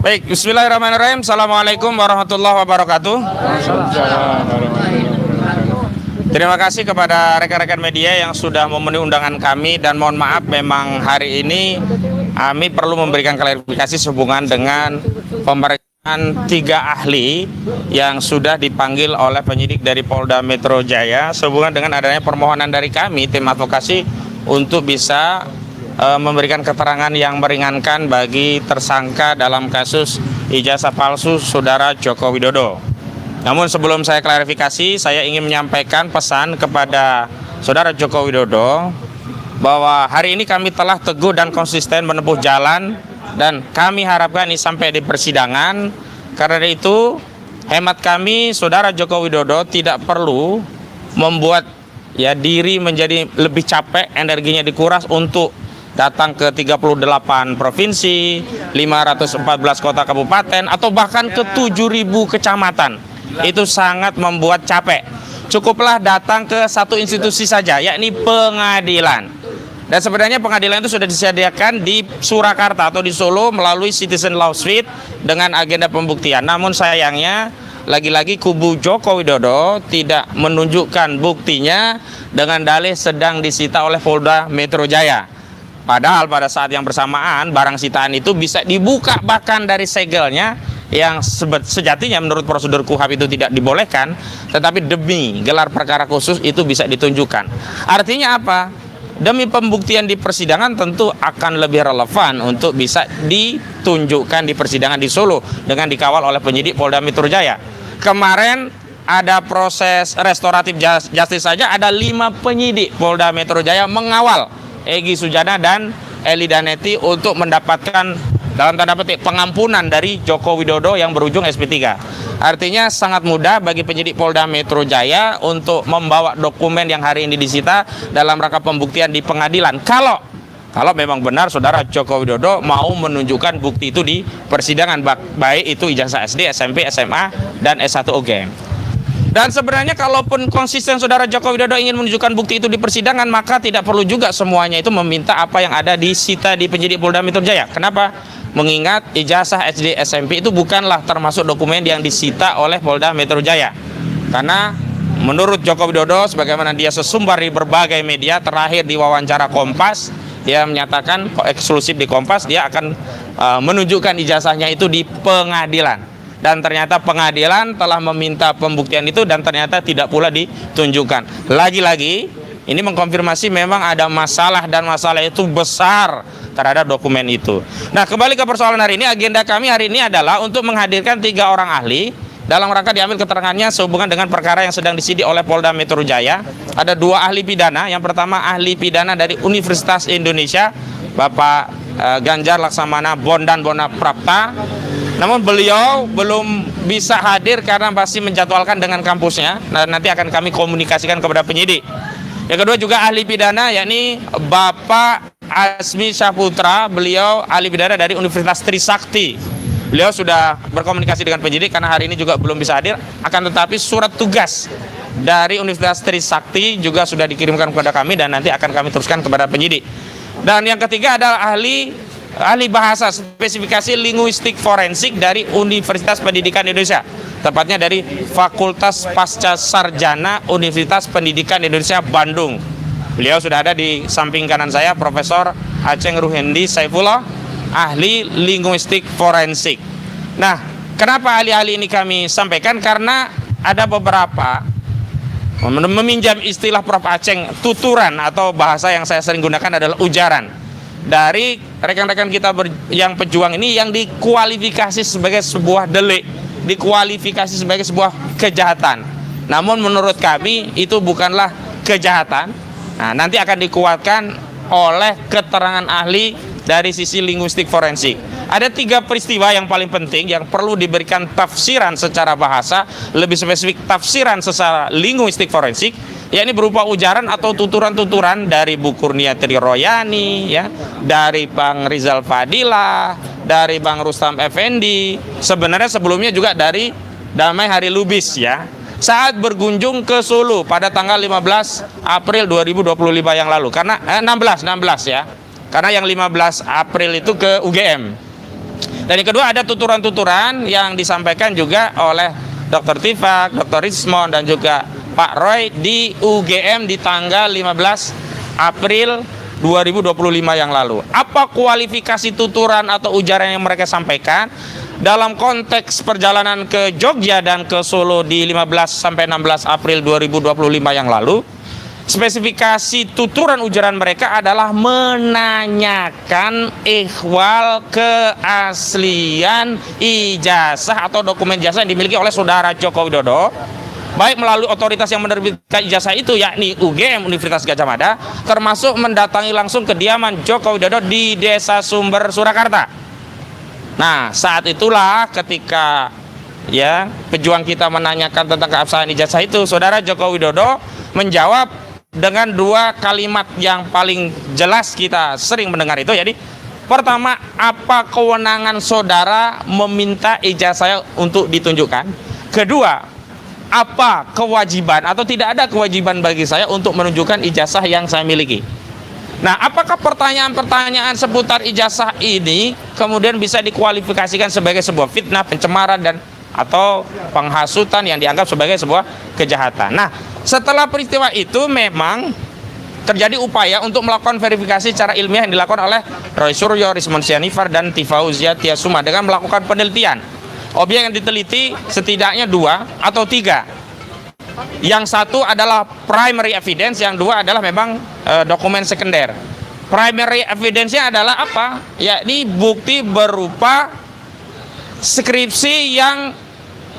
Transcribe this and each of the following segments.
Baik, bismillahirrahmanirrahim. Assalamualaikum warahmatullahi wabarakatuh. Terima kasih kepada rekan-rekan media yang sudah memenuhi undangan kami, dan mohon maaf memang hari ini kami perlu memberikan klarifikasi sehubungan dengan pemeriksaan 3 ahli yang sudah dipanggil oleh penyidik dari Polda Metro Jaya sehubungan dengan adanya permohonan dari kami tim advokasi untuk bisa memberikan keterangan yang meringankan bagi tersangka dalam kasus ijazah palsu Saudara Joko Widodo. Namun sebelum saya klarifikasi, saya ingin menyampaikan pesan kepada Saudara Joko Widodo bahwa hari ini kami telah teguh dan konsisten menempuh jalan, dan kami harapkan ini sampai di persidangan. Karena itu hemat kami, Saudara Joko Widodo tidak perlu membuat diri menjadi lebih capek, energinya dikuras untuk datang ke 38 provinsi, 514 kota kabupaten, atau bahkan ke 7.000 kecamatan. Itu sangat membuat capek. Cukuplah datang ke satu institusi saja, yakni pengadilan. Dan sebenarnya pengadilan itu sudah disediakan di Surakarta atau di Solo melalui Citizen Law Suite dengan agenda pembuktian. Namun sayangnya, lagi-lagi kubu Joko Widodo tidak menunjukkan buktinya dengan dalih sedang disita oleh Polda Metro Jaya. Padahal pada saat yang bersamaan barang sitaan itu bisa dibuka bahkan dari segelnya, yang sejatinya menurut prosedur KUHP itu tidak dibolehkan, tetapi demi gelar perkara khusus itu bisa ditunjukkan. Artinya apa? Demi pembuktian di persidangan tentu akan lebih relevan untuk bisa ditunjukkan di persidangan di Solo dengan dikawal oleh penyidik Polda Metro Jaya. Kemarin ada proses restoratif justice saja, ada 5 penyidik Polda Metro Jaya mengawal Egy Sujana dan Eli Daneti untuk mendapatkan dalam tanda petik pengampunan dari Joko Widodo yang berujung SP3. Artinya sangat mudah bagi penyidik Polda Metro Jaya untuk membawa dokumen yang hari ini disita dalam rangka pembuktian di pengadilan. Kalau memang benar Saudara Joko Widodo mau menunjukkan bukti itu di persidangan, baik itu ijazah SD, SMP, SMA, dan S1 UGM. Dan sebenarnya kalaupun konsisten Saudara Joko Widodo ingin menunjukkan bukti itu di persidangan, maka tidak perlu juga semuanya itu meminta apa yang ada disita di penyidik Polda Metro Jaya. Kenapa? Mengingat ijazah SD SMP itu bukanlah termasuk dokumen yang disita oleh Polda Metro Jaya. Karena menurut Joko Widodo, sebagaimana dia sesumbar di berbagai media, terakhir di wawancara Kompas, dia menyatakan eksklusif di Kompas, dia akan menunjukkan ijazahnya itu di pengadilan. Dan ternyata pengadilan telah meminta pembuktian itu dan ternyata tidak pula ditunjukkan. Lagi-lagi ini mengkonfirmasi memang ada masalah, dan masalah itu besar terhadap dokumen itu. Nah, kembali ke persoalan hari ini, agenda kami hari ini adalah untuk menghadirkan 3 orang ahli dalam rangka diambil keterangannya sehubungan dengan perkara yang sedang disidik oleh Polda Metro Jaya. Ada 2 ahli pidana. Yang pertama ahli pidana dari Universitas Indonesia, Bapak Ganjar Laksamana Bondan Bonaprapta. Namun beliau belum bisa hadir karena masih menjadwalkan dengan kampusnya. Nah, nanti akan kami komunikasikan kepada penyidik. Yang kedua juga ahli pidana, yakni Bapak Asmi Syaputra. Beliau ahli pidana dari Universitas Trisakti. Beliau sudah berkomunikasi dengan penyidik karena hari ini juga belum bisa hadir. Akan tetapi surat tugas dari Universitas Trisakti juga sudah dikirimkan kepada kami dan nanti akan kami teruskan kepada penyidik. Dan yang ketiga adalah ahli bahasa spesifikasi linguistik forensik dari Universitas Pendidikan Indonesia, tepatnya dari Fakultas Pasca Sarjana Universitas Pendidikan Indonesia Bandung. Beliau sudah ada di samping kanan saya, Profesor Aceng Ruhendi Saifullah, ahli linguistik forensik. Nah, kenapa ahli-ahli ini kami sampaikan? Karena ada beberapa, meminjam istilah Prof. Aceng, tuturan atau bahasa yang saya sering gunakan adalah ujaran dari rekan-rekan kita yang pejuang ini yang dikualifikasi sebagai sebuah delik, dikualifikasi sebagai sebuah kejahatan. Namun menurut kami itu bukanlah kejahatan. Nah, nanti akan dikuatkan oleh keterangan ahli dari sisi linguistik forensik. Ada 3 peristiwa yang paling penting yang perlu diberikan tafsiran secara bahasa, lebih spesifik tafsiran secara linguistik forensik, yakni berupa ujaran atau tuturan-tuturan dari Bu Kurnia Triroyani, ya, dari Bang Rizal Fadila, dari Bang Rustam Effendi, sebenarnya sebelumnya juga dari Damai Hari Lubis, ya, saat berkunjung ke Solo pada tanggal 15 April 2025 yang lalu. Karena 16 ya. Karena yang 15 April itu ke UGM. Dan yang kedua ada tuturan-tuturan yang disampaikan juga oleh Dr. Tifak, Dr. Rismon, dan juga Pak Roy di UGM di tanggal 15 April 2025 yang lalu. Apa kualifikasi tuturan atau ujaran yang mereka sampaikan dalam konteks perjalanan ke Jogja dan ke Solo di 15 sampai 16 April 2025 yang lalu? Spesifikasi tuturan ujaran mereka adalah menanyakan ihwal keaslian ijazah atau dokumen ijazah yang dimiliki oleh saudara Joko Widodo, baik melalui otoritas yang menerbitkan ijazah itu, yakni UGM Universitas Gadjah Mada, termasuk mendatangi langsung kediaman Joko Widodo di Desa Sumber, Surakarta. Nah, saat itulah ketika pejuang kita menanyakan tentang keabsahan ijazah itu, saudara Joko Widodo menjawab dengan dua kalimat yang paling jelas kita sering mendengar itu. Jadi pertama, apa kewenangan saudara meminta ijazah untuk ditunjukkan? Kedua, apa kewajiban atau tidak ada kewajiban bagi saya untuk menunjukkan ijazah yang saya miliki? Nah, apakah pertanyaan-pertanyaan seputar ijazah ini kemudian bisa dikualifikasikan sebagai sebuah fitnah, pencemaran, dan atau penghasutan yang dianggap sebagai sebuah kejahatan? Nah, setelah peristiwa itu memang terjadi upaya untuk melakukan verifikasi secara ilmiah yang dilakukan oleh Roy Suryo, Rismon Sianifar, dan Tifauzia Tiasuma dengan melakukan penelitian. Objek yang diteliti setidaknya 2 atau 3. Yang satu adalah primary evidence, yang dua adalah memang dokumen sekunder. Primary evidence-nya adalah apa? Yakni bukti berupa skripsi yang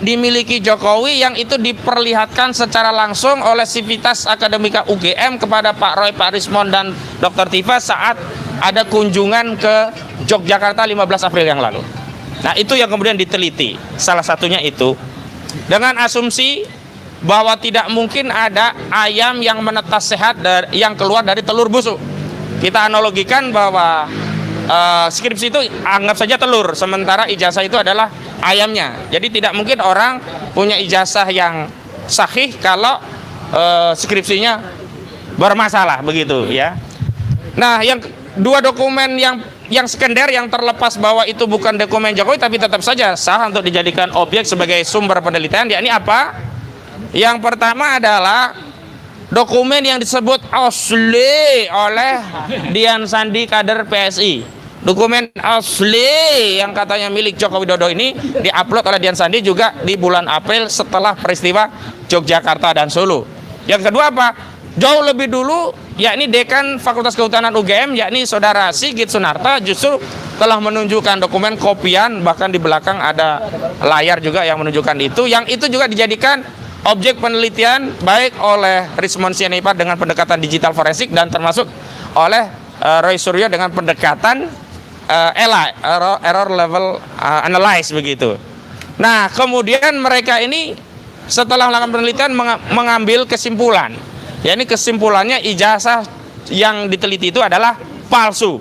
dimiliki Jokowi yang itu diperlihatkan secara langsung oleh Sivitas Akademika UGM kepada Pak Roy, Pak Rismon, dan Dr. Tifa saat ada kunjungan ke Yogyakarta 15 April yang lalu. Nah, itu yang kemudian diteliti. Salah satunya itu dengan asumsi bahwa tidak mungkin ada ayam yang menetas sehat yang keluar dari telur busuk. Kita analogikan bahwa skripsi itu anggap saja telur, sementara ijazah itu adalah ayamnya. Jadi tidak mungkin orang punya ijazah yang sahih kalau skripsinya bermasalah, begitu ya. Nah, yang dua dokumen yang sekunder yang terlepas bahwa itu bukan dokumen Jokowi tapi tetap saja sah untuk dijadikan objek sebagai sumber penelitian, yakni apa? Yang pertama adalah dokumen yang disebut asli oleh Dian Sandi kader PSI. Dokumen asli yang katanya milik Joko Widodo ini diupload oleh Dian Sandi juga di bulan April setelah peristiwa Yogyakarta dan Solo. Yang kedua apa? Jauh lebih dulu, yakni Dekan Fakultas Kehutanan UGM, yakni Saudara Sigit Sunarta, justru telah menunjukkan dokumen kopian, bahkan di belakang ada layar juga yang menunjukkan itu, yang itu juga dijadikan objek penelitian baik oleh Rismon Sianipar dengan pendekatan digital forensik dan termasuk oleh Roy Suryo dengan pendekatan error level analyze, begitu. Nah, kemudian mereka ini setelah melakukan penelitian mengambil kesimpulan. Ya, ini kesimpulannya ijazah yang diteliti itu adalah palsu.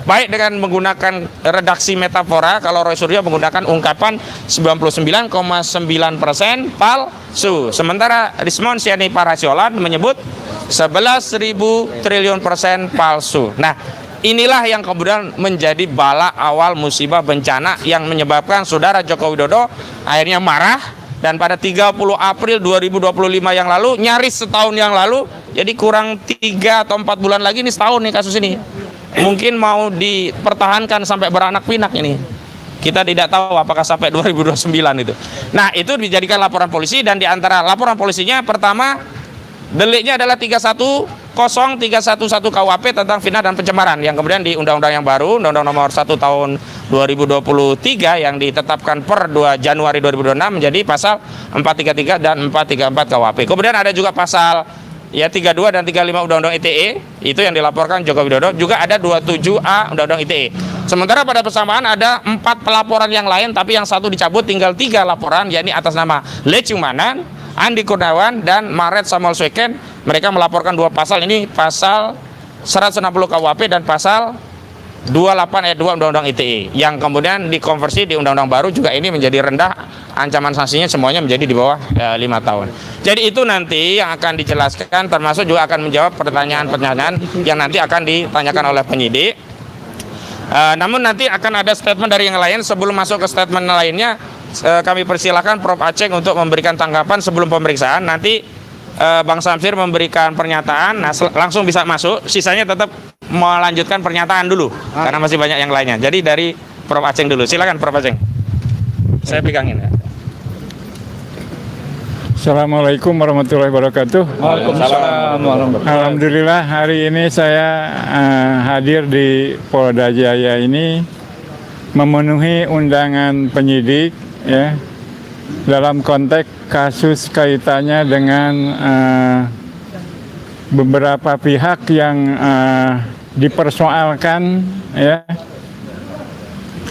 Baik dengan menggunakan redaksi metafora, kalau Roy Suryo menggunakan ungkapan 99,9% palsu. Sementara Rismon Sianipar Hasiolan menyebut 11.000 triliun % palsu. Nah, inilah yang kemudian menjadi bala awal musibah bencana yang menyebabkan saudara Joko Widodo akhirnya marah. Dan pada 30 April 2025 yang lalu, nyaris setahun yang lalu, jadi kurang 3 atau 4 bulan lagi, ini setahun nih kasus ini, mungkin mau dipertahankan sampai beranak pinak ini. Kita tidak tahu apakah sampai 2029 itu. Nah, itu dijadikan laporan polisi, dan di antara laporan polisinya pertama deliknya adalah 310.311 KUHP tentang fitnah dan pencemaran, yang kemudian di undang-undang yang baru, Undang-Undang Nomor 1 Tahun 2023 yang ditetapkan per 2 Januari 2026 menjadi pasal 433 dan 434 KUHP. Kemudian ada juga pasal 32 dan 35 Undang-Undang ITE, itu yang dilaporkan Joko Widodo. Juga ada 27A Undang-Undang ITE. Sementara pada persamaan ada 4 pelaporan yang lain, tapi yang satu dicabut, tinggal 3 laporan, yakni atas nama Lecumanan, Andi Kurniawan, dan Maret Samuel Sweken. Mereka melaporkan 2 pasal, ini pasal 160 KUHP dan pasal 28 ayat 2 Undang-Undang ITE, yang kemudian dikonversi di Undang-Undang baru juga ini menjadi rendah, ancaman sanksinya semuanya menjadi di bawah 5 tahun. Jadi itu nanti yang akan dijelaskan, termasuk juga akan menjawab pertanyaan-pertanyaan yang nanti akan ditanyakan oleh penyidik. Namun nanti akan ada statement dari yang lain. Sebelum masuk ke statement lainnya, kami persilahkan Prof. Aceh untuk memberikan tanggapan sebelum pemeriksaan. Nanti Bang Samsir memberikan pernyataan, nah langsung bisa masuk. Sisanya tetap melanjutkan pernyataan dulu, karena masih banyak yang lainnya. Jadi dari Prof. Aceh dulu. Silakan Prof. Aceh. Saya pegangin ya. Assalamualaikum warahmatullahi wabarakatuh. Waalaikumsalam. Alhamdulillah hari ini saya hadir di Polda Jaya ini memenuhi undangan penyidik ya dalam konteks kasus kaitannya dengan beberapa pihak yang dipersoalkan ya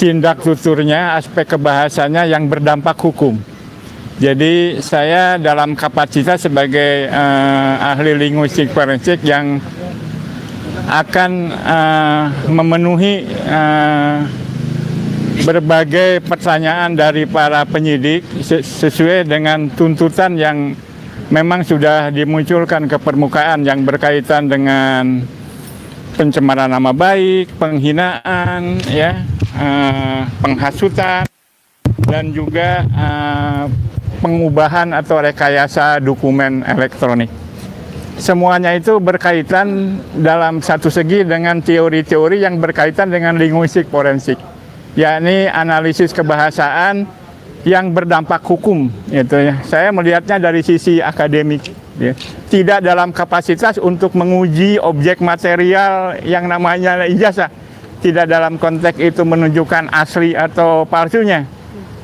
tindak tuturnya, aspek kebahasanya yang berdampak hukum. Jadi saya dalam kapasitas sebagai ahli linguistik forensik yang akan memenuhi berbagai pertanyaan dari para penyidik sesuai dengan tuntutan yang memang sudah dimunculkan ke permukaan yang berkaitan dengan pencemaran nama baik, penghinaan, ya, penghasutan, dan juga pengubahan atau rekayasa dokumen elektronik. Semuanya itu berkaitan dalam satu segi dengan teori-teori yang berkaitan dengan linguistik forensik, yakni analisis kebahasaan yang berdampak hukum. Gitu ya. Saya melihatnya dari sisi akademik, ya. Tidak dalam kapasitas untuk menguji objek material yang namanya ijazah. Tidak dalam konteks itu menunjukkan asli atau palsunya,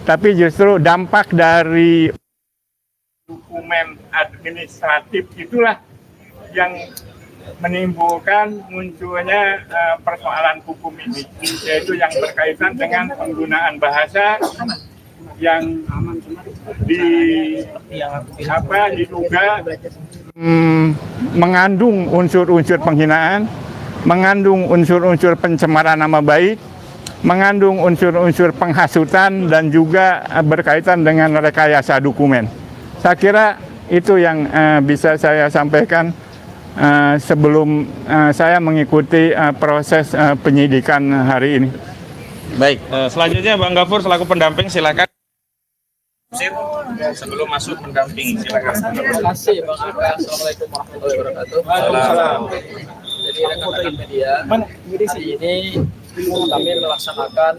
tapi justru dampak dari dokumen administratif itulah yang menimbulkan munculnya persoalan hukum ini, yaitu yang berkaitan dengan penggunaan bahasa yang diduga mengandung unsur-unsur penghinaan, mengandung unsur-unsur pencemaran nama baik, mengandung unsur-unsur penghasutan, dan juga berkaitan dengan rekayasa dokumen. Saya kira itu yang bisa saya sampaikan sebelum saya mengikuti proses penyidikan hari ini. Baik, selanjutnya Bang Gafur selaku pendamping silakan. Sebelum masuk pendamping silakan. Terima kasih Bang Aga. Assalamualaikum warahmatullahi wabarakatuh. Jadi rekan-rekan media, di ini kami melaksanakan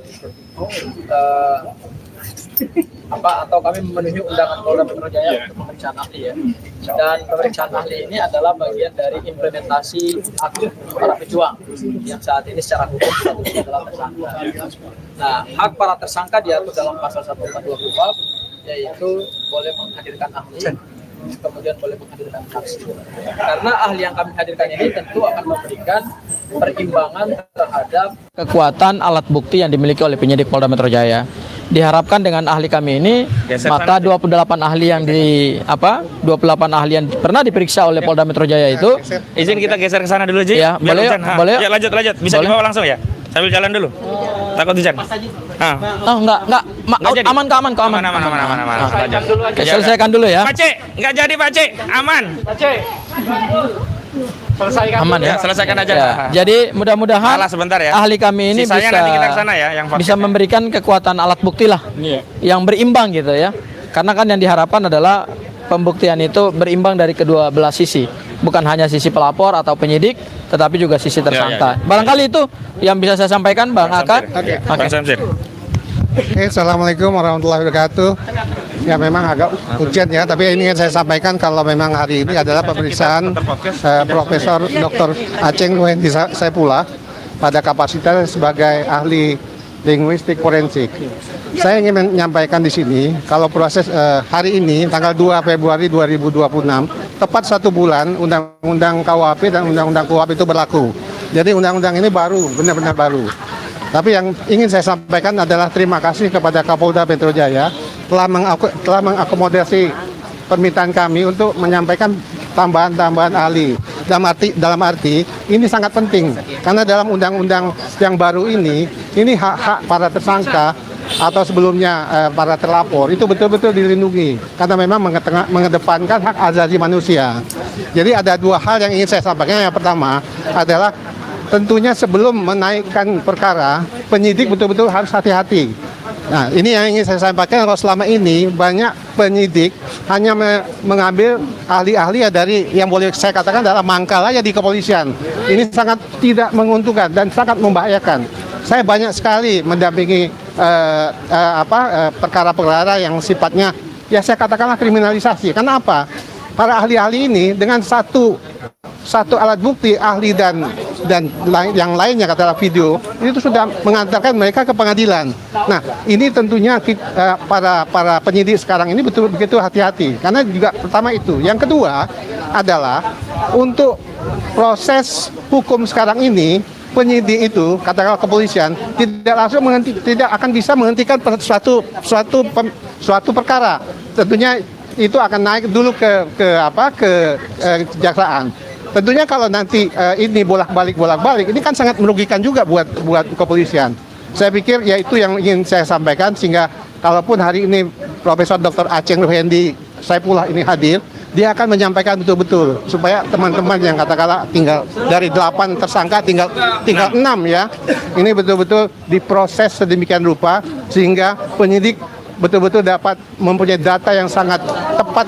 atau kami memenuhi undangan Polda Metro Jaya untuk pemeriksaan ahli ya. Dan pemeriksaan ahli ini adalah bagian dari implementasi hak para pejuang yang saat ini secara hukum statusnya adalah tersangka. Nah, hak para tersangka diatur dalam pasal 142 KUHP, yaitu boleh menghadirkan ahli, kemudian boleh menghadirkan saksi. Karena ahli yang kami hadirkan ini tentu akan memberikan perimbangan terhadap kekuatan alat bukti yang dimiliki oleh penyidik Polda Metro Jaya. Diharapkan dengan ahli kami ini, maka 28 ahli yang 28 ahli yang pernah diperiksa oleh Polda Metro Jaya itu, izin kita geser ke sana dulu Ji. Ya, boleh, boleh. Ya, lanjut. Bisa Boleh. dibawa langsung ya? Sambil jalan dulu. Takut hujan. Oh, enggak. Aman. Lanjut. Selesaikan dulu ya. Pak Cek, enggak jadi Pak Cek. Aman. Aman ya. Selesaikan aja. Ya, jadi mudah-mudahan sebentar ya. ahli kami ini Sisanya nanti kita kesana ya, yang bisa memberikan kekuatan alat bukti lah, yang berimbang gitu ya. Karena kan yang diharapkan adalah pembuktian itu berimbang dari kedua belah sisi, bukan hanya sisi pelapor atau penyidik, tetapi juga sisi tersangka. Barangkali itu yang bisa saya sampaikan, Bang Aka. Bang Samsir. Assalamualaikum warahmatullahi wabarakatuh. Ya, memang agak hujan ya, tapi ini ingin saya sampaikan kalau memang hari ini adalah pemeriksaan Profesor Dr. Aceh Nuendi Saipullah pada kapasitas sebagai ahli linguistik forensik. Saya ingin menyampaikan di sini kalau proses hari ini tanggal 2 Februari 2026 tepat 1 bulan Undang-Undang KUHP dan Undang-Undang KUHP itu berlaku. Jadi undang-undang ini baru, benar-benar baru. Tapi yang ingin saya sampaikan adalah terima kasih kepada Kapolda Metro Jaya telah mengakomodasi permintaan kami untuk menyampaikan tambahan-tambahan ahli. Dalam arti ini sangat penting karena dalam undang-undang yang baru ini hak-hak para tersangka atau sebelumnya para terlapor itu betul-betul dilindungi karena memang mengedepankan hak asasi manusia. Jadi ada 2 hal yang ingin saya sampaikan. Yang pertama adalah tentunya sebelum menaikkan perkara, penyidik betul-betul harus hati-hati. Nah, ini yang ingin saya sampaikan, kalau selama ini banyak penyidik hanya mengambil ahli-ahli ya dari yang boleh saya katakan adalah mangkal aja di kepolisian. Ini sangat tidak menguntungkan dan sangat membahayakan. Saya banyak sekali mendampingi perkara-perkara yang sifatnya ya saya katakanlah kriminalisasi. Kenapa? Para ahli-ahli ini dengan satu alat bukti ahli dan yang lainnya katakanlah video itu sudah mengantarkan mereka ke pengadilan. Nah, ini tentunya para penyidik sekarang ini begitu hati-hati karena juga pertama itu. Yang kedua adalah untuk proses hukum sekarang ini penyidik itu katakanlah kepolisian tidak langsung tidak akan bisa menghentikan suatu perkara. Tentunya itu akan naik dulu ke kejaksaan. Tentunya kalau nanti ini bolak-balik, ini kan sangat merugikan juga buat kepolisian. Saya pikir ya itu yang ingin saya sampaikan sehingga kalaupun hari ini Profesor Dr. Aceng Ruhendi Saipullah ini hadir, dia akan menyampaikan betul-betul supaya teman-teman yang katakanlah tinggal dari 8 tersangka tinggal 6 ya. Ini betul-betul diproses sedemikian rupa sehingga penyidik betul-betul dapat mempunyai data yang sangat tepat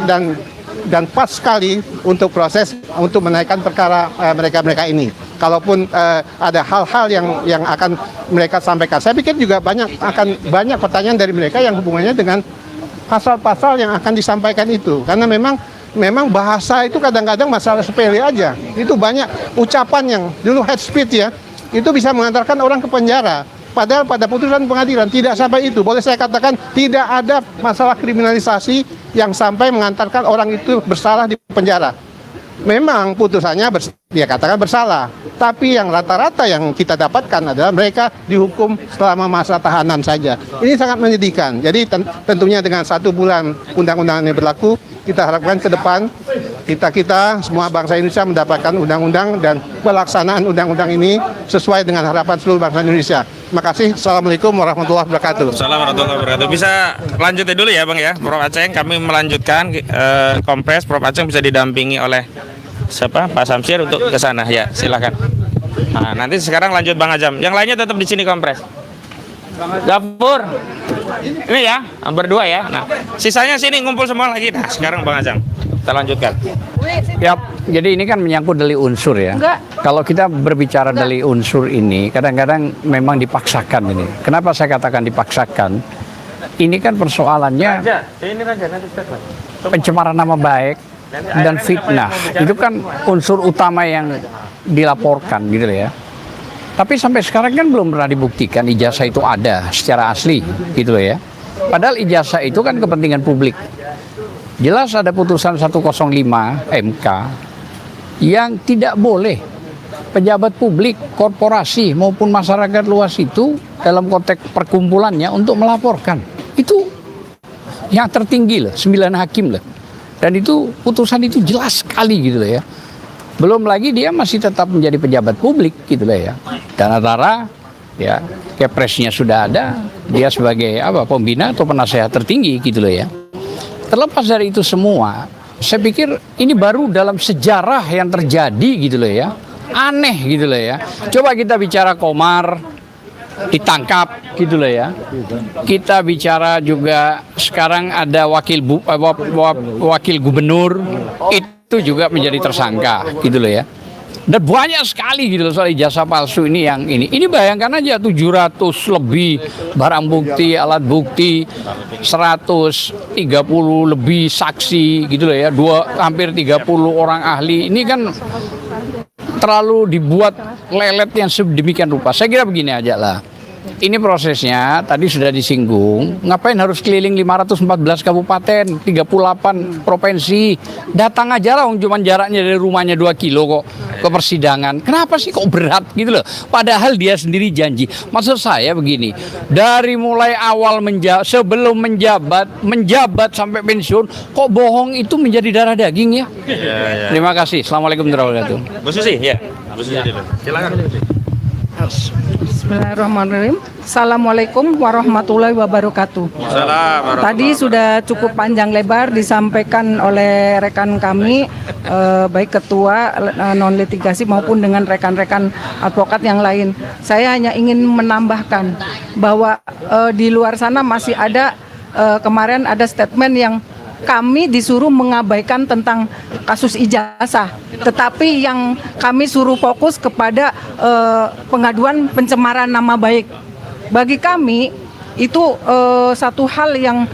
dan pas sekali untuk proses untuk menaikkan perkara mereka ini. Kalaupun ada hal-hal yang akan mereka sampaikan, saya pikir juga banyak pertanyaan dari mereka yang hubungannya dengan pasal-pasal yang akan disampaikan itu. Karena memang bahasa itu kadang-kadang masalah sepele aja. Itu banyak ucapan yang dulu hate speech ya, itu bisa mengantarkan orang ke penjara. Padahal pada putusan pengadilan tidak sampai itu. Boleh saya katakan tidak ada masalah kriminalisasi yang sampai mengantarkan orang itu bersalah di penjara. Memang putusannya dia katakan bersalah. Tapi yang rata-rata yang kita dapatkan adalah mereka dihukum selama masa tahanan saja. Ini sangat menyedihkan. Jadi tentunya dengan 1 bulan undang-undang ini berlaku, kita harapkan ke depan kita semua bangsa Indonesia mendapatkan undang-undang dan pelaksanaan undang-undang ini sesuai dengan harapan seluruh bangsa Indonesia. Terima kasih. Assalamualaikum warahmatullahi wabarakatuh. Assalamualaikum warahmatullahi wabarakatuh. Bisa lanjutin dulu ya Bang ya, Prof. Aceng. Kami melanjutkan kompres. Prof. Aceng bisa didampingi oleh siapa? Pak Samsir untuk ke sana ya. Silakan. Nah, nanti sekarang lanjut Bang Ajam. Yang lainnya tetap di sini kompres. Gapur. Ini ya, berdua ya. Nah, sisanya sini ngumpul semua lagi. Nah, sekarang Bang Ajam. Kita lanjutkan. Ya, jadi ini kan menyangkut delik unsur ya. Kalau kita berbicara delik unsur ini, kadang-kadang memang dipaksakan ini. Kenapa saya katakan dipaksakan? Ini kan persoalannya pencemaran nama baik dan fitnah. Itu kan unsur utama yang dilaporkan gitu ya. Tapi sampai sekarang kan belum pernah dibuktikan ijazah itu ada secara asli gitu ya. Padahal ijazah itu kan kepentingan publik. Jelas ada putusan 105 MK yang tidak boleh pejabat publik, korporasi maupun masyarakat luas itu dalam konteks perkumpulannya untuk melaporkan. Itu yang tertinggi loh, 9 hakim loh. Dan itu putusan itu jelas sekali gitu loh ya. Belum lagi dia masih tetap menjadi pejabat publik gitu loh ya. Dan antara ya kepresnya sudah ada, dia sebagai pembina atau penasehat tertinggi gitu loh ya. Terlepas dari itu semua, saya pikir ini baru dalam sejarah yang terjadi gitu loh ya. Aneh gitu loh ya. Coba kita bicara Komar ditangkap gitu loh ya. Kita bicara juga sekarang ada wakil gubernur itu juga menjadi tersangka gitu loh ya. Dan banyak sekali gitu loh soal ijazah palsu ini yang ini. Ini bayangkan aja 700 lebih barang bukti, alat bukti, 130 lebih saksi gitu loh ya. Hampir 30 orang ahli. Ini kan terlalu dibuat lelet yang sedemikian rupa. Saya kira begini aja lah. Ini prosesnya tadi sudah disinggung. Ngapain harus keliling 514 kabupaten, 38 provinsi? Datang aja lah, cuma jaraknya dari rumahnya 2 kilo kok ke persidangan. Kenapa sih kok berat gitu loh? Padahal dia sendiri janji. Maksud saya begini, dari mulai awal sebelum menjabat sampai pensiun, kok bohong itu menjadi darah daging ya? Terima kasih. Assalamualaikum warahmatullahi wabarakatuh. Bu Susi, ya. Bu Susi dulu. Silakan. Bismillahirrahmanirrahim. Assalamualaikum warahmatullahi wabarakatuh. Tadi sudah cukup panjang lebar disampaikan oleh rekan kami, baik ketua non litigasi maupun dengan rekan-rekan advokat yang lain. Saya hanya ingin menambahkan bahwa di luar sana masih ada kemarin ada statement yang kami disuruh mengabaikan tentang kasus ijazah, tetapi yang kami suruh fokus kepada pengaduan pencemaran nama baik. Bagi kami itu satu hal yang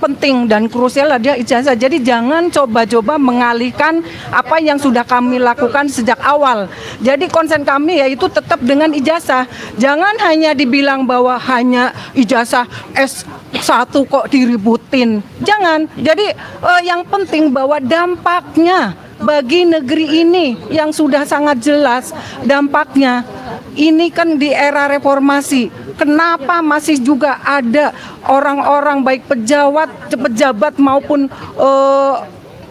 penting dan krusial adalah ijazah. Jadi jangan coba-coba mengalihkan apa yang sudah kami lakukan sejak awal. Jadi konsen kami yaitu tetap dengan ijazah. Jangan hanya dibilang bahwa hanya ijazah S1 kok diributin. Jangan. Jadi yang penting bahwa dampaknya bagi negeri ini yang sudah sangat jelas dampaknya. Ini kan di era reformasi. Kenapa masih juga ada orang-orang baik pejabat maupun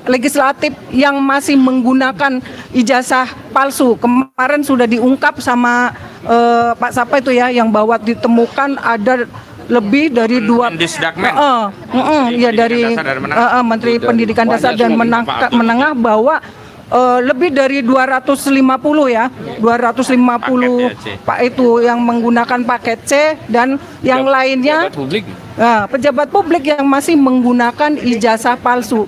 legislatif yang masih menggunakan ijazah palsu? Kemarin sudah diungkap sama Pak Sapa itu ya, yang bahwa ditemukan ada lebih dari Menteri Pendidikan Dasar dan Menengah bahwa lebih dari 250 ya, 250 Pak itu yang menggunakan paket C dan yang lainnya pejabat publik yang masih menggunakan ijazah palsu.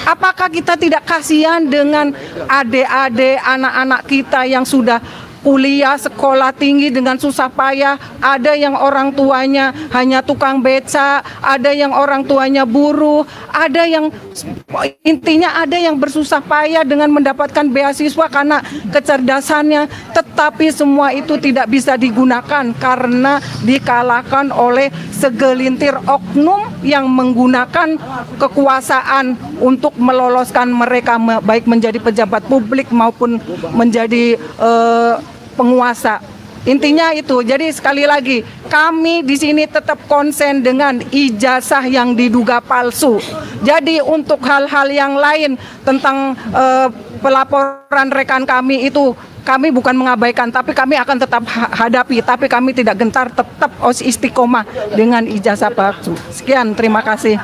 Apakah kita tidak kasihan dengan adik-adik anak-anak kita yang sudah kuliah, sekolah tinggi dengan susah payah, ada yang orang tuanya hanya tukang beca, ada yang orang tuanya buruh, ada yang intinya ada yang bersusah payah dengan mendapatkan beasiswa karena kecerdasannya, tetapi semua itu tidak bisa digunakan karena dikalahkan oleh segelintir oknum yang menggunakan kekuasaan untuk meloloskan mereka baik menjadi pejabat publik maupun menjadi penguasa. Intinya itu. Jadi sekali lagi, kami di sini tetap konsen dengan ijazah yang diduga palsu. Jadi untuk hal-hal yang lain tentang pelaporan rekan kami itu kami bukan mengabaikan, tapi kami akan tetap hadapi. Tapi kami tidak gentar, tetap istiqomah dengan ijazah palsu. Sekian, terima kasih.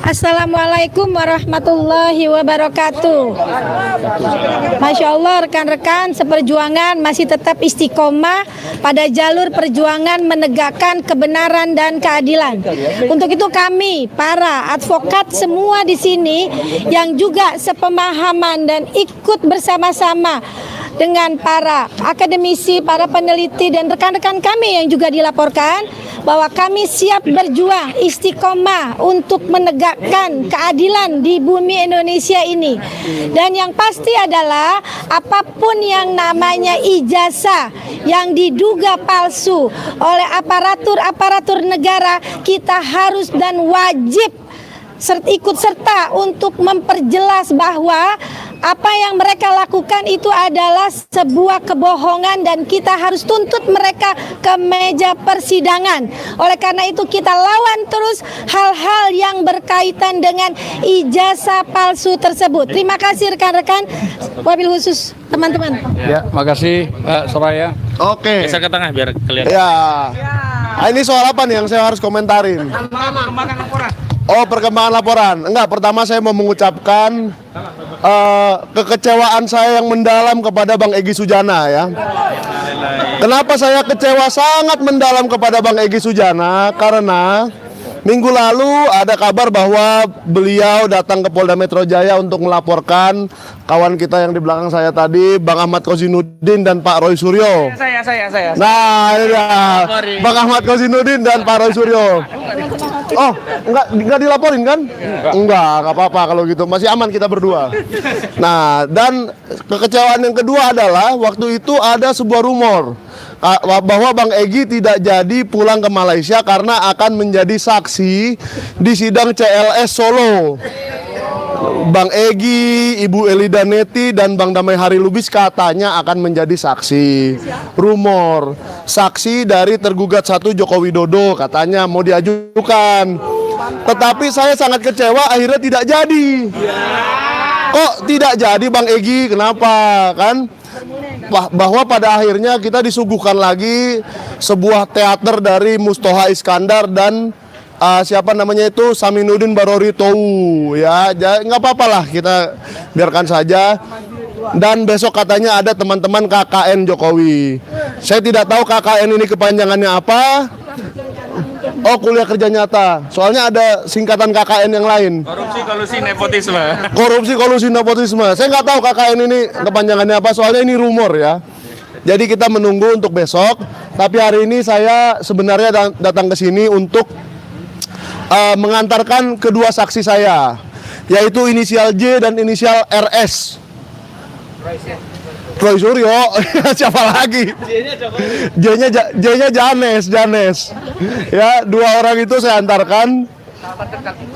Assalamualaikum warahmatullahi wabarakatuh. Masya Allah, rekan-rekan seperjuangan masih tetap istiqomah pada jalur perjuangan menegakkan kebenaran dan keadilan. Untuk itu kami, para advokat semua di sini yang juga sepemahaman dan ikut bersama-sama dengan para akademisi, para peneliti dan rekan-rekan kami yang juga dilaporkan bahwa kami siap berjuang istiqomah untuk menegakkan keadilan di bumi Indonesia ini. Dan yang pasti adalah apapun yang namanya ijazah yang diduga palsu oleh aparatur negara, kita harus dan wajib ikut serta untuk memperjelas bahwa apa yang mereka lakukan itu adalah sebuah kebohongan dan kita harus tuntut mereka ke meja persidangan. Oleh karena itu kita lawan terus hal-hal yang berkaitan dengan ijazah palsu tersebut. Terima kasih rekan-rekan, wabil khusus teman-teman. Ya, makasih Pak Soraya. Oke. Geser ke tengah biar kelihatan. Ya. Ini soal apa nih yang saya harus komentarin? Perkembangan laporan. Oh, perkembangan laporan. Enggak, pertama saya mau mengucapkan kekecewaan saya yang mendalam kepada Bang Egy Sujana ya. Kenapa saya kecewa sangat mendalam kepada Bang Egy Sujana? Karena minggu lalu ada kabar bahwa beliau datang ke Polda Metro Jaya untuk melaporkan kawan kita yang di belakang saya tadi, Bang Ahmad Kozinuddin dan Pak Roy Suryo. Saya. Nah, ini dia. Bang Ahmad Kozinuddin dan Pak Roy Suryo. Oh, enggak dilaporin kan? Enggak apa-apa kalau gitu. Masih aman kita berdua. Nah, dan kekecewaan yang kedua adalah waktu itu ada sebuah rumor bahwa Bang Egy tidak jadi pulang ke Malaysia karena akan menjadi saksi di sidang CLS Solo. Bang Egy, Ibu Elida Neti, dan Bang Damai Hari Lubis katanya akan menjadi saksi. Rumor saksi dari tergugat 1 Joko Widodo katanya mau diajukan. Tetapi saya sangat kecewa akhirnya tidak jadi. Kok tidak jadi Bang Egi? Kenapa kan? Bahwa pada akhirnya kita disuguhkan lagi sebuah teater dari Mustoha Iskandar dan siapa namanya itu Saminuddin Barori Towu ya. Nggak apa-apa lah, kita biarkan saja. Dan besok katanya ada teman-teman KKN Jokowi. Saya tidak tahu KKN ini kepanjangannya apa. Oh, kuliah kerja nyata. Soalnya ada singkatan KKN yang lain. Korupsi, kolusi, nepotisme. Korupsi, kolusi, nepotisme. Saya nggak tahu KKN ini kepanjangannya apa. Soalnya ini rumor ya. Jadi kita menunggu untuk besok. Tapi hari ini saya sebenarnya datang ke sini untuk mengantarkan kedua saksi saya, yaitu inisial J dan inisial RS. Roy Suryo, siapa lagi? J-nya Janes. Ya, dua orang itu saya antarkan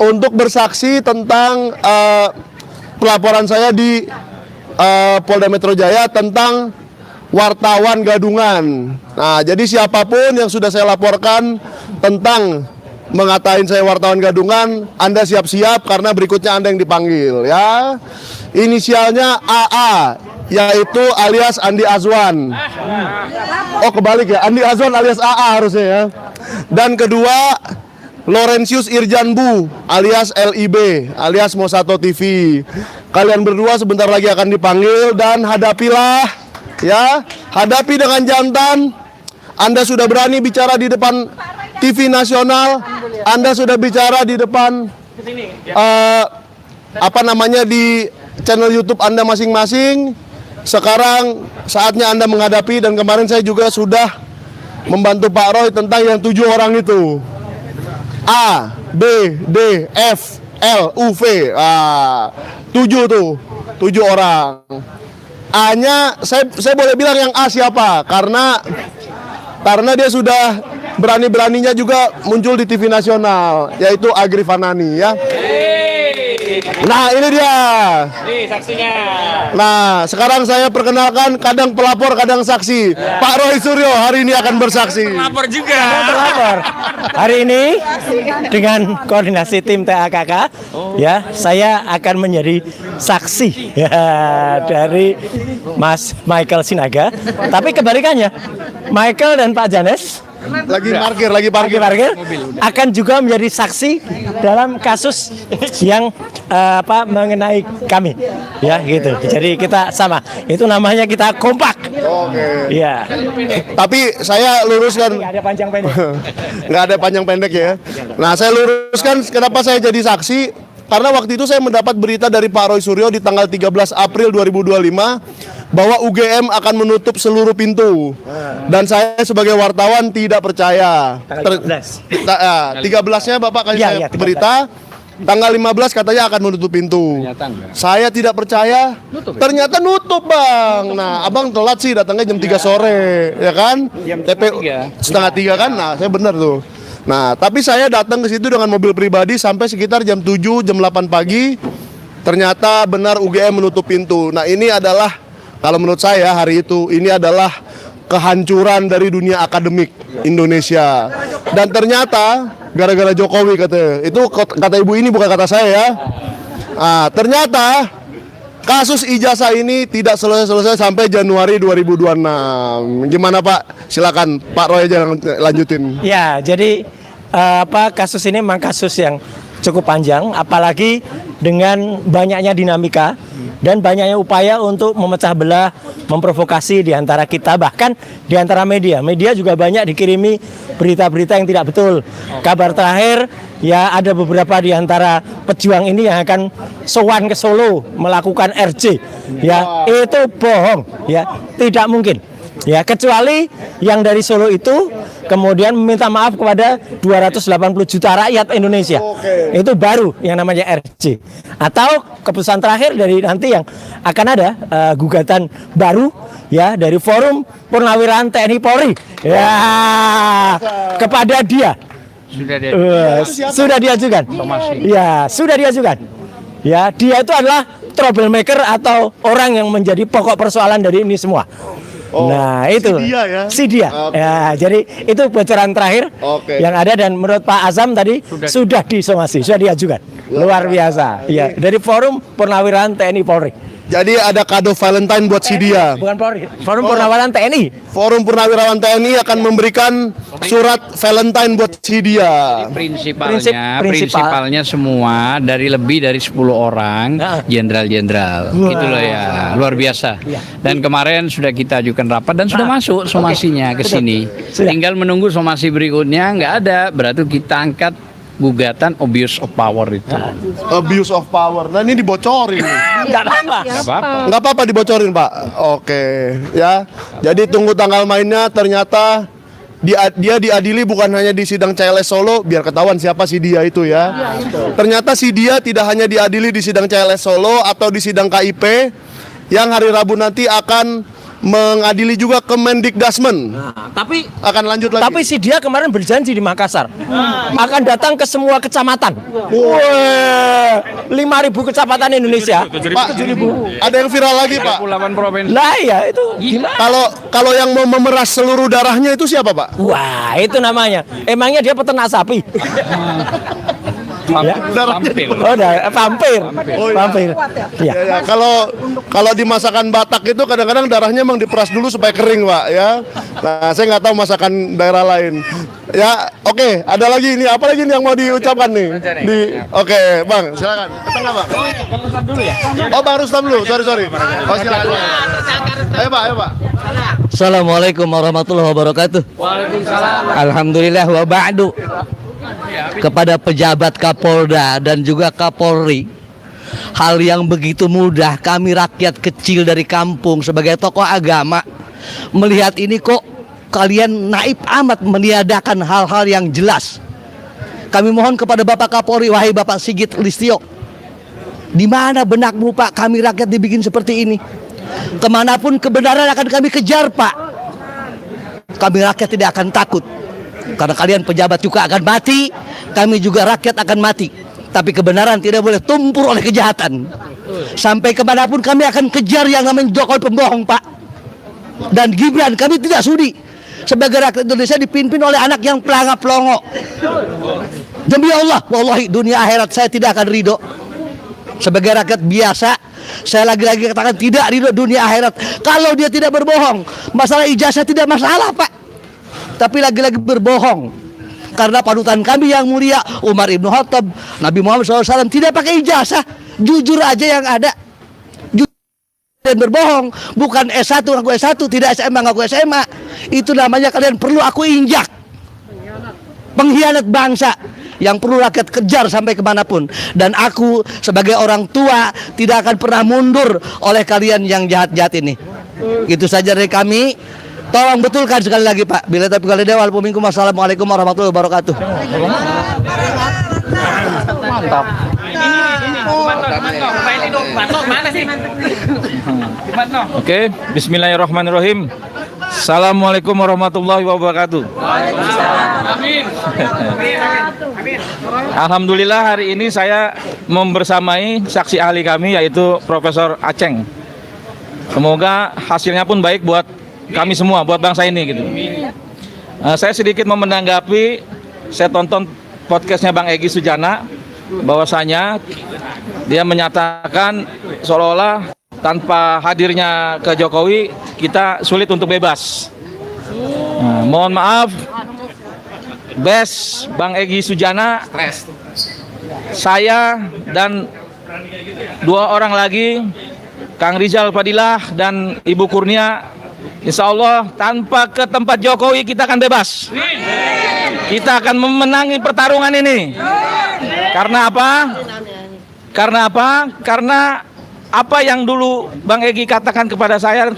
untuk bersaksi tentang pelaporan saya di Polda Metro Jaya tentang wartawan gadungan. Nah, jadi siapapun yang sudah saya laporkan tentang mengatain saya wartawan gadungan, Anda siap-siap karena berikutnya Anda yang dipanggil ya. Inisialnya AA, yaitu alias Andi Azwan. Oh, kebalik ya, Andi Azwan alias AA harusnya ya. Dan kedua, Laurentius Irjanbu alias LIB alias Mosato TV. Kalian berdua sebentar lagi akan dipanggil dan hadapilah ya, hadapi dengan jantan. Anda sudah berani bicara di depan TV nasional, Anda sudah bicara di depan di channel YouTube Anda masing-masing. Sekarang saatnya Anda menghadapi, dan kemarin saya juga sudah membantu Pak Roy tentang yang 7 orang itu. A, B, D, F, L, U, V. 7 tuh, 7 orang. A-nya saya boleh bilang yang A siapa? Karena dia sudah berani-beraninya juga muncul di TV nasional, yaitu Agri Fanani ya. Nah, ini dia. Nih saksinya. Nah, sekarang saya perkenalkan kadang pelapor, kadang saksi. Pak Roy Suryo hari ini akan bersaksi. Lapor juga. Pelapor. Hari ini dengan koordinasi tim TAKK ya, saya akan menjadi saksi ya dari Mas Michael Sinaga. Tapi kebalikannya, Michael dan Pak Janes lagi parkir akan juga menjadi saksi dalam kasus yang mengenai kami ya gitu. Jadi kita sama, itu namanya kita kompak. Oke. Iya. Tapi saya luruskan, Nggak ada panjang pendek. nggak ada panjang pendek ya. Nah, saya luruskan kenapa saya jadi saksi, karena waktu itu saya mendapat berita dari Pak Roy Suryo di tanggal 13 April 2025 bahwa UGM akan menutup seluruh pintu. Dan saya sebagai wartawan tidak percaya. 13-nya Bapak kasih saya berita, tanggal 15 katanya akan menutup pintu. Saya tidak percaya. Ternyata nutup, Bang. Nah, Abang telat sih datangnya jam 3 sore, ya kan? TPU setengah 3 kan? Nah, saya benar tuh. Nah, tapi saya datang ke situ dengan mobil pribadi sampai sekitar jam 7, jam 8 pagi. Ternyata benar UGM menutup pintu. Nah, ini adalah, kalau menurut saya hari itu, ini adalah kehancuran dari dunia akademik Indonesia. Dan ternyata gara-gara Jokowi katanya. Itu kata ibu ini, bukan kata saya ya. Nah, ternyata kasus ijazah ini tidak selesai-selesai sampai Januari 2026. Gimana Pak? Silakan Pak Roy aja lanjutin. Ya, jadi kasus ini memang kasus yang cukup panjang, apalagi dengan banyaknya dinamika dan banyaknya upaya untuk memecah belah, memprovokasi di antara kita, bahkan di antara media. Media juga banyak dikirimi berita-berita yang tidak betul. Kabar terakhir, ya ada beberapa di antara pejuang ini yang akan sowan ke Solo melakukan RJ. Ya, itu bohong, ya, tidak mungkin. Ya, kecuali yang dari Solo itu kemudian meminta maaf kepada 280 juta rakyat Indonesia. Itu baru yang namanya RJ. Atau keputusan terakhir dari nanti yang akan ada gugatan baru ya dari Forum Purnawirawan TNI Polri. Ya, kepada dia. Sudah diajukan. Ya, sudah diajukan. Ya, dia itu adalah troublemaker atau orang yang menjadi pokok persoalan dari ini semua. Nah, itu si dia. Ya, jadi itu bocoran terakhir yang ada, dan menurut Pak Azam tadi sudah disomasi, sudah diajukan. Luar biasa. Iya, dari Forum Purnawirawan TNI Polri. Jadi ada kado Valentine buat si dia. Bukan Polri, Forum Purnawirawan TNI. Forum Purnawirawan TNI akan memberikan surat Valentine buat si dia. Prinsipalnya semua dari lebih dari 10 orang jenderal-jenderal. Gitu loh ya, luar biasa. Dan kemarin sudah kita ajukan rapat dan sudah masuk somasinya ke sini. Tinggal menunggu somasi berikutnya, nggak ada, berarti kita angkat gugatan abuse of power itu. Abuse of power. Nah ini dibocorin. Enggak apa-apa. Nggak apa-apa dibocorin Pak. Oke, ya. Jadi tunggu tanggal mainnya. Ternyata dia diadili bukan hanya di sidang CLS Solo, biar ketahuan siapa si dia itu ya. Ternyata si dia tidak hanya diadili di sidang CLS Solo atau di sidang KIP, yang hari Rabu nanti akan mengadili juga ke Mendikdasmen. Tapi akan lanjut lagi. Tapi si dia kemarin berjanji di Makassar akan datang ke semua kecamatan. Wah, 5.000 kecamatan Indonesia. Pak, ada yang viral lagi Pak. Lah ya itu gimana? Kalau yang mau memeras seluruh darahnya itu siapa Pak? Wah, itu namanya. Emangnya dia peternak sapi? Vampir. Oh, vampir. Ya, ya. Kalau di masakan Batak itu kadang-kadang darahnya memang diperas dulu supaya kering, Pak, ya. Nah, saya nggak tahu masakan daerah lain. Ya, oke. Ada lagi ini, apa lagi nih yang mau diucapkan nih? Oke, Bang, silakan. Tengah, Bang. Oh, Bang Rustam dulu. Sorry. Oh, silakan. Ayo, Pak. Assalamualaikum warahmatullahi wabarakatuh. Waalaikumsalam. Alhamdulillah wa ba'du. Kepada pejabat Kapolda dan juga Kapolri, hal yang begitu mudah kami rakyat kecil dari kampung sebagai tokoh agama melihat ini, kok kalian naib amat meniadakan hal-hal yang jelas. Kami mohon kepada Bapak Kapolri, wahai Bapak Sigit Listio, di mana benakmu Pak, kami rakyat dibikin seperti ini. Kemanapun kebenaran akan kami kejar Pak. Kami rakyat tidak akan takut. Karena kalian pejabat juga akan mati, kami juga rakyat akan mati. Tapi kebenaran tidak boleh tumpur oleh kejahatan. Sampai kemanapun kami akan kejar yang namanya Jokowi pembohong Pak. Dan Gibran kami tidak sudi sebagai rakyat Indonesia dipimpin oleh anak yang pelangap-pelongo. Demi Allah, wallahi dunia akhirat saya tidak akan ridho. Sebagai rakyat biasa, saya lagi-lagi katakan tidak ridho dunia akhirat. Kalau dia tidak berbohong, masalah ijazah tidak masalah Pak. Tapi lagi-lagi berbohong. Karena panutan kami yang mulia Umar Ibn Khattab, Nabi Muhammad SAW tidak pakai ijazah. Jujur aja yang ada. Jujur dan berbohong. Bukan S1 ngaku S1, tidak SMA ngaku SMA. Itu namanya kalian perlu aku injak. Pengkhianat bangsa yang perlu rakyat kejar sampai kemanapun. Dan aku sebagai orang tua tidak akan pernah mundur oleh kalian yang jahat-jahat ini. Itu saja dari kami. Tolong betulkan sekali lagi Pak. Bila tapi kali dewa minkum. Wassalamualaikum warahmatullahi wabarakatuh. Mantap. Oke, bismillahirrahmanirrahim. Assalamualaikum warahmatullahi wabarakatuh. Alhamdulillah hari ini saya membersamai saksi ahli kami yaitu Profesor Aceng. Semoga hasilnya pun baik buat kami semua, buat bangsa ini gitu. Saya sedikit mau menanggapi, saya tonton podcastnya Bang Egy Sujana, bahwasanya dia menyatakan seolah-olah tanpa hadirnya ke Jokowi kita sulit untuk bebas. Mohon maaf, Bes Bang Egy Sujana, saya dan 2 orang lagi, Kang Rizal Fadilah dan Ibu Kurnia, insya Allah tanpa ke tempat Jokowi kita akan bebas. Kita akan memenangi pertarungan ini. Karena apa? Karena apa yang dulu Bang Egy katakan kepada saya,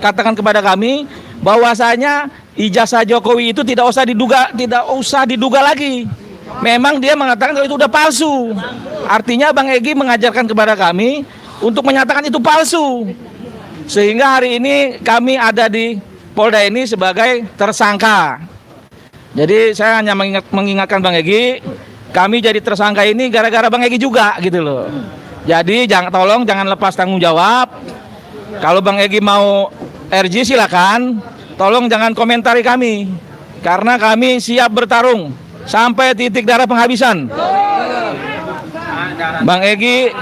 katakan kepada kami, bahwasanya ijazah Jokowi itu tidak usah diduga lagi. Memang dia mengatakan kalau itu udah palsu. Artinya Bang Egy mengajarkan kepada kami untuk menyatakan itu palsu. Sehingga hari ini kami ada di Polda ini sebagai tersangka. Jadi saya hanya mengingatkan Bang Egy, kami jadi tersangka ini gara-gara Bang Egy juga gitu loh. Jadi tolong jangan lepas tanggung jawab. Kalau Bang Egy mau RG silakan, tolong jangan komentari kami. Karena kami siap bertarung sampai titik darah penghabisan. Bang Egy,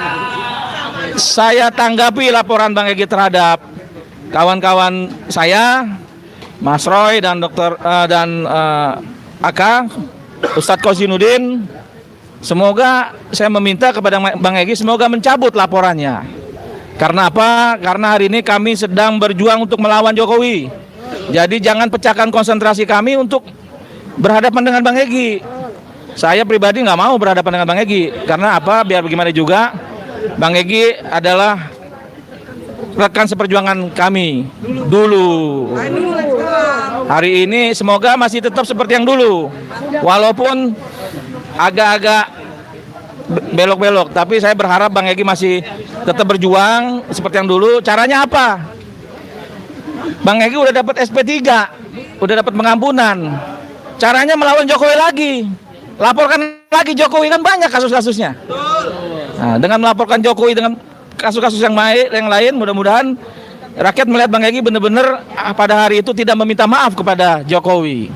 saya tanggapi laporan Bang Egy terhadap kawan-kawan saya, Mas Roy dan Aka, Ustadz Kozinudin. Semoga saya meminta kepada Bang Egy semoga mencabut laporannya. Karena apa? Karena hari ini kami sedang berjuang untuk melawan Jokowi. Jadi jangan pecahkan konsentrasi kami untuk berhadapan dengan Bang Egy. Saya pribadi nggak mau berhadapan dengan Bang Egy. Karena apa? Biar bagaimana juga, Bang Egy adalah rekan seperjuangan kami dulu. Hari ini semoga masih tetap seperti yang dulu. Walaupun agak-agak belok-belok, tapi saya berharap Bang Egy masih tetap berjuang seperti yang dulu. Caranya apa? Bang Egy udah dapat SP3, udah dapat pengampunan. Caranya melawan Jokowi lagi. Laporkan lagi Jokowi, kan banyak kasus-kasusnya. Nah, dengan melaporkan Jokowi dengan kasus-kasus yang lain, mudah-mudahan rakyat melihat Bang Egy benar-benar pada hari itu tidak meminta maaf kepada Jokowi.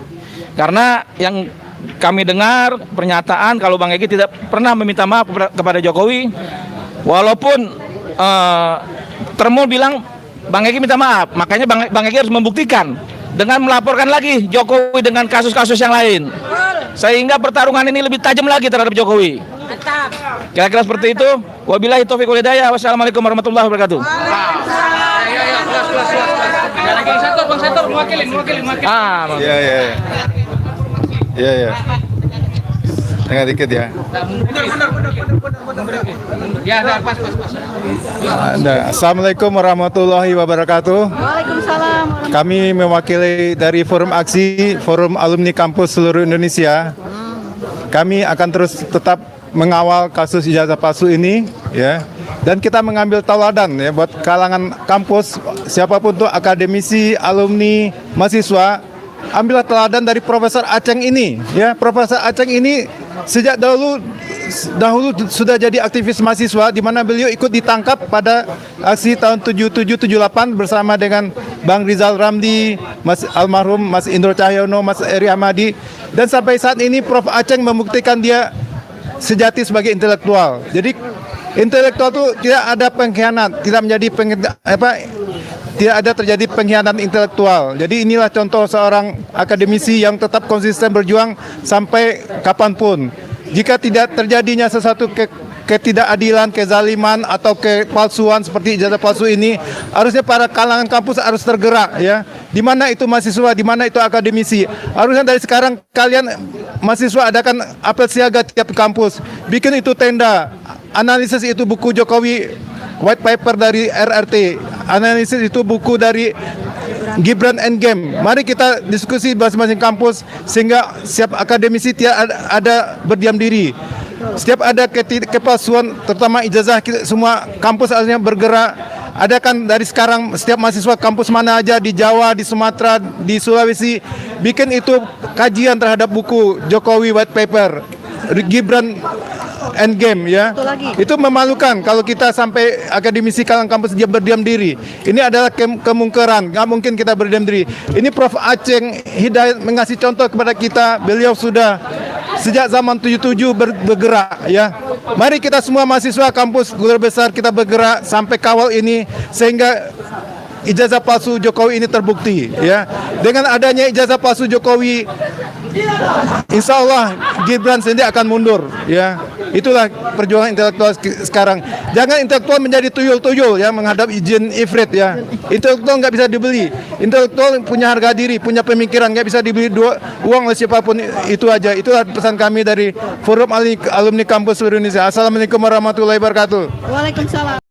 Karena yang kami dengar pernyataan kalau Bang Egy tidak pernah meminta maaf kepada Jokowi, walaupun Termul bilang Bang Egy minta maaf, makanya Bang Egy harus membuktikan dengan melaporkan lagi Jokowi dengan kasus-kasus yang lain, sehingga pertarungan ini lebih tajam lagi terhadap Jokowi. Kira-kira seperti itu. Wabillahi taufiq wal hidayah. Wassalamualaikum warahmatullahi wabarakatuh. Iya. Tengah dikit ya. Assalamualaikum warahmatullahi wabarakatuh. Waalaikumsalam. Kami mewakili dari Forum Aksi, Forum Alumni Kampus Seluruh Indonesia. Kami akan terus tetap mengawal kasus ijazah palsu ini, ya. Dan kita mengambil tauladan ya buat kalangan kampus, siapapun tuh akademisi, alumni, mahasiswa, ambillah teladan dari Profesor Aceng ini, ya. Profesor Aceng ini sejak dahulu sudah jadi aktivis mahasiswa, di mana beliau ikut ditangkap pada aksi tahun 77-78 bersama dengan Bang Rizal Ramli, Mas almarhum Mas Indro Cahyono, Mas Eri Ahmadi, dan sampai saat ini Prof Aceng membuktikan dia sejati sebagai intelektual. Jadi intelektual itu tidak ada pengkhianat, tidak menjadi tidak ada terjadi pengkhianatan intelektual. Jadi inilah contoh seorang akademisi yang tetap konsisten berjuang sampai kapanpun. Jika tidak terjadinya sesuatu ketidakadilan, kezaliman atau kepalsuan seperti ijazah palsu ini, harusnya para kalangan kampus harus tergerak, ya. Di mana itu mahasiswa, di mana itu akademisi. Harusnya dari sekarang kalian mahasiswa adakan apel siaga tiap kampus, bikin itu tenda, analisis itu buku Jokowi, white paper dari RRT, analisis itu buku dari Gibran Endgame. Mari kita diskusi masing-masing kampus sehingga setiap akademisi tidak ada berdiam diri. Setiap ada kepalsuan, terutama ijazah, semua kampus harusnya bergerak. Adakan dari sekarang setiap mahasiswa kampus mana aja di Jawa, di Sumatera, di Sulawesi, bikin itu kajian terhadap buku Jokowi white paper, Gibran Endgame, ya. Itu memalukan kalau kita sampai akademisi kalangan kampus dia berdiam diri. Ini adalah kemungkaran, nggak mungkin kita berdiam diri. Ini Prof Aceng Hidayat mengasih contoh kepada kita. Beliau sudah sejak zaman 77 bergerak, ya. Mari kita semua mahasiswa kampus Guru Besar kita bergerak sampai kawal ini sehingga ijazah palsu Jokowi ini terbukti, ya. Dengan adanya ijazah palsu Jokowi, insya Allah Gibran sendiri akan mundur, ya. Itulah perjuangan intelektual sekarang. Jangan intelektual menjadi tuyul-tuyul, ya, menghadap izin ifrit, ya. Intelektual nggak bisa dibeli. Intelektual punya harga diri, punya pemikiran, nggak bisa dibeli uang oleh siapapun. Itu aja. Itulah pesan kami dari Forum Alumni Kampus Seluruh Indonesia. Assalamualaikum warahmatullahi wabarakatuh. Waalaikumsalam.